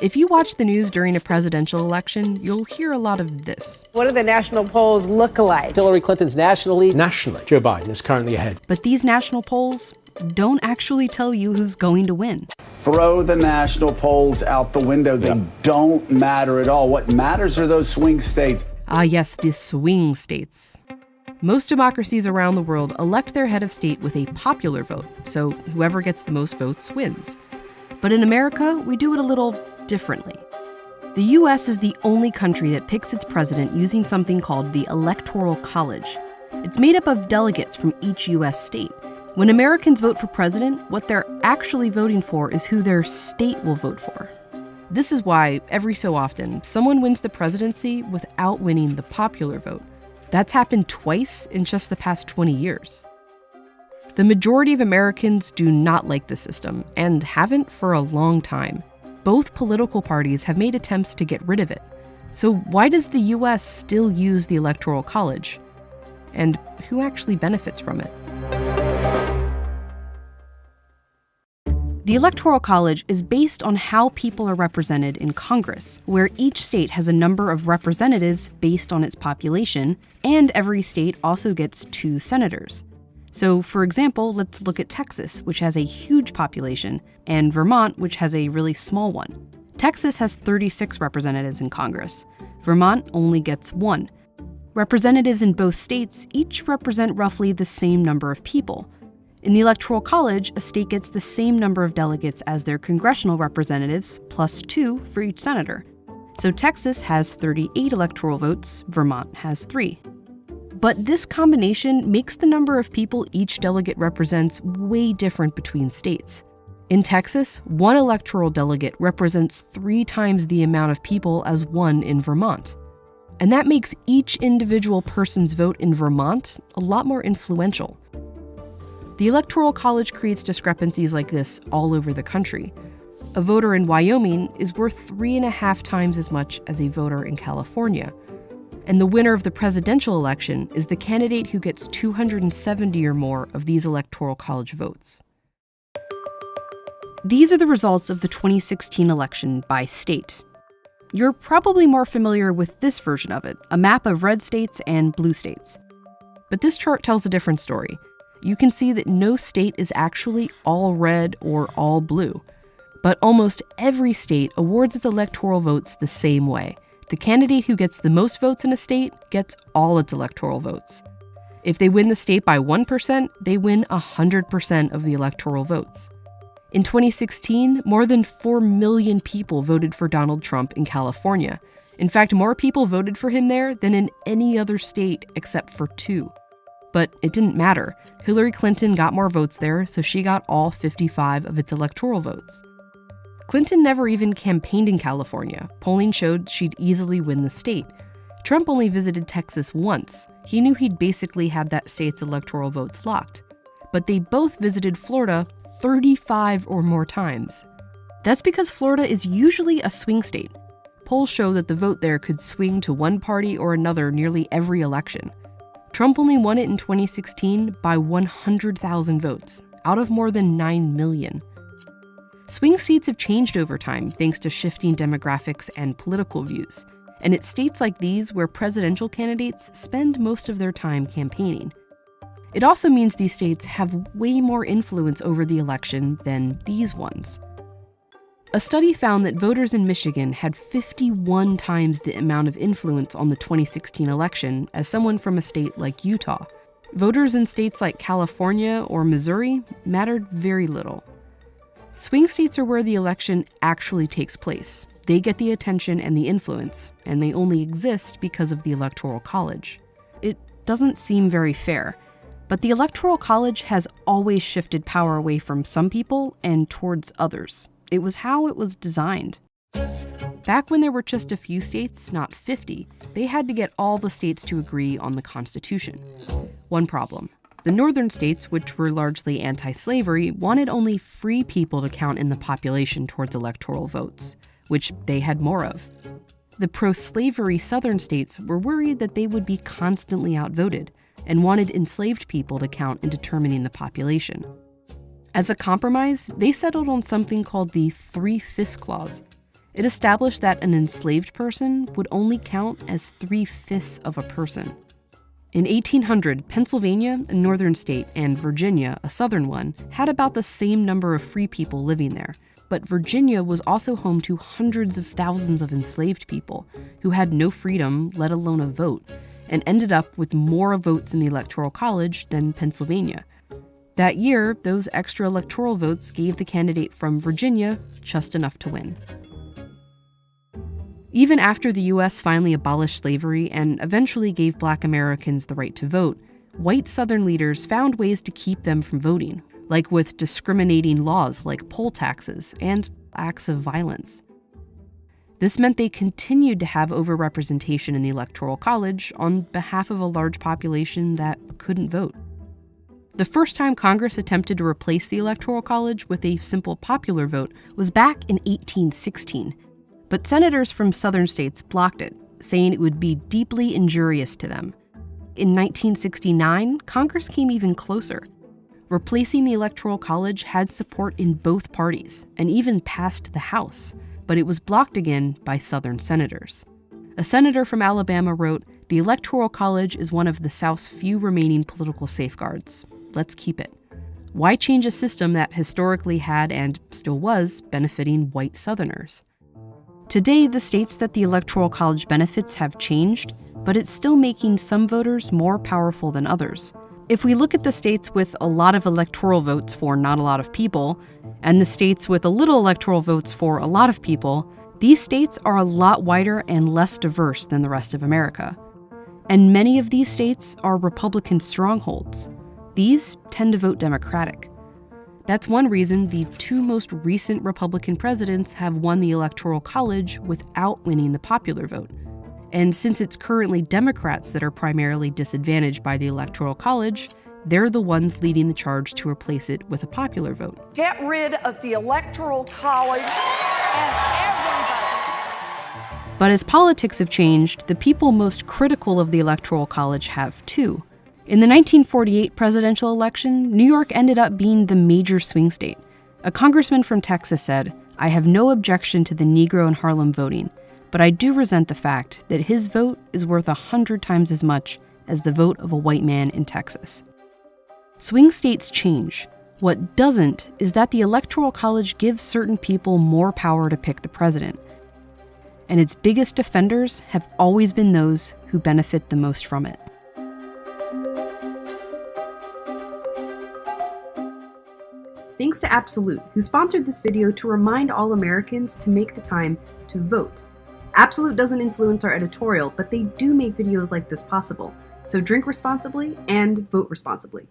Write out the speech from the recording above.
If you watch the news during a presidential election, you'll hear a lot of this. What do the national polls look like? Hillary Clinton's nationally, Joe Biden is currently ahead. But these national polls don't actually tell you who's going to win. Throw the national polls out the window. They don't matter at all. What matters are those swing states. Ah, yes, the swing states. Most democracies around the world elect their head of state with a popular vote, so whoever gets the most votes wins. But in America, we do it a little differently. The US is the only country that picks its president using something called the Electoral College. It's made up of delegates from each US state. When Americans vote for president, what they're actually voting for is who their state will vote for. This is why, every so often, someone wins the presidency without winning the popular vote. That's happened twice in just the past 20 years. The majority of Americans do not like the system, and haven't for a long time. Both political parties have made attempts to get rid of it. So why does the US still use the Electoral College? And who actually benefits from it? The Electoral College is based on how people are represented in Congress, where each state has a number of representatives based on its population, and every state also gets 2 senators. So, for example, let's look at Texas, which has a huge population, and Vermont, which has a really small one. Texas has 36 representatives in Congress. Vermont only gets 1. Representatives in both states each represent roughly the same number of people. In the Electoral College, a state gets the same number of delegates as their congressional representatives, plus 2 for each senator. So Texas has 38 electoral votes, Vermont has 3. But this combination makes the number of people each delegate represents way different between states. In Texas, 1 electoral delegate represents 3 times the amount of people as 1 in Vermont. And that makes each individual person's vote in Vermont a lot more influential. The Electoral College creates discrepancies like this all over the country. A voter in Wyoming is worth 3.5 times as much as a voter in California. And the winner of the presidential election is the candidate who gets 270 or more of these Electoral College votes. These are the results of the 2016 election by state. You're probably more familiar with this version of it, a map of red states and blue states. But this chart tells a different story. You can see that no state is actually all red or all blue. But almost every state awards its electoral votes the same way. The candidate who gets the most votes in a state gets all its electoral votes. If they win the state by 1%, they win 100% of the electoral votes. In 2016, more than 4 million people voted for Donald Trump in California. In fact, more people voted for him there than in any other state except for 2. But it didn't matter. Hillary Clinton got more votes there, so she got all 55 of its electoral votes. Clinton never even campaigned in California. Polling showed she'd easily win the state. Trump only visited Texas once. He knew he'd basically had that state's electoral votes locked. But they both visited Florida 35 or more times. That's because Florida is usually a swing state. Polls show that the vote there could swing to one party or another nearly every election. Trump only won it in 2016 by 100,000 votes, out of more than 9 million. Swing states have changed over time thanks to shifting demographics and political views, and it's states like these where presidential candidates spend most of their time campaigning. It also means these states have way more influence over the election than these ones. A study found that voters in Michigan had 51 times the amount of influence on the 2016 election as someone from a state like Utah. Voters in states like California or Missouri mattered very little. Swing states are where the election actually takes place. They get the attention and the influence, and they only exist because of the Electoral College. It doesn't seem very fair, but the Electoral College has always shifted power away from some people and towards others. It was how it was designed. Back when there were just a few states, not 50, they had to get all the states to agree on the Constitution. One problem. The northern states, which were largely anti-slavery, wanted only free people to count in the population towards electoral votes, which they had more of. The pro-slavery southern states were worried that they would be constantly outvoted and wanted enslaved people to count in determining the population. As a compromise, they settled on something called the 3/5 Clause. It established that an enslaved person would only count as 3/5 of a person. In 1800, Pennsylvania, a northern state, and Virginia, a southern one, had about the same number of free people living there. But Virginia was also home to hundreds of thousands of enslaved people who had no freedom, let alone a vote, and ended up with more votes in the Electoral College than Pennsylvania. That year, those extra electoral votes gave the candidate from Virginia just enough to win. Even after the U.S. finally abolished slavery and eventually gave Black Americans the right to vote, white Southern leaders found ways to keep them from voting, like with discriminating laws like poll taxes and acts of violence. This meant they continued to have overrepresentation in the Electoral College on behalf of a large population that couldn't vote. The first time Congress attempted to replace the Electoral College with a simple popular vote was back in 1816. But senators from southern states blocked it, saying it would be deeply injurious to them. In 1969, Congress came even closer. Replacing the Electoral College had support in both parties, and even passed the House, but it was blocked again by southern senators. A senator from Alabama wrote, "The Electoral College is one of the South's few remaining political safeguards. Let's keep it. Why change a system that historically had, and still was, benefiting white Southerners?" Today, the states that the Electoral College benefits have changed, but it's still making some voters more powerful than others. If we look at the states with a lot of electoral votes for not a lot of people, and the states with a little electoral votes for a lot of people, these states are a lot wider and less diverse than the rest of America. And many of these states are Republican strongholds. These tend to vote Democratic. That's one reason the two most recent Republican presidents have won the Electoral College without winning the popular vote. And since it's currently Democrats that are primarily disadvantaged by the Electoral College, they're the ones leading the charge to replace it with a popular vote. Get rid of the Electoral College and everybody. But as politics have changed, the people most critical of the Electoral College have too. In the 1948 presidential election, New York ended up being the major swing state. A congressman from Texas said, "I have no objection to the Negro in Harlem voting, but I do resent the fact that his vote is worth 100 times as much as the vote of a white man in Texas." Swing states change. What doesn't is that the Electoral College gives certain people more power to pick the president. And its biggest defenders have always been those who benefit the most from it. Thanks to Absolute, who sponsored this video to remind all Americans to make the time to vote. Absolute doesn't influence our editorial, but they do make videos like this possible. So drink responsibly and vote responsibly.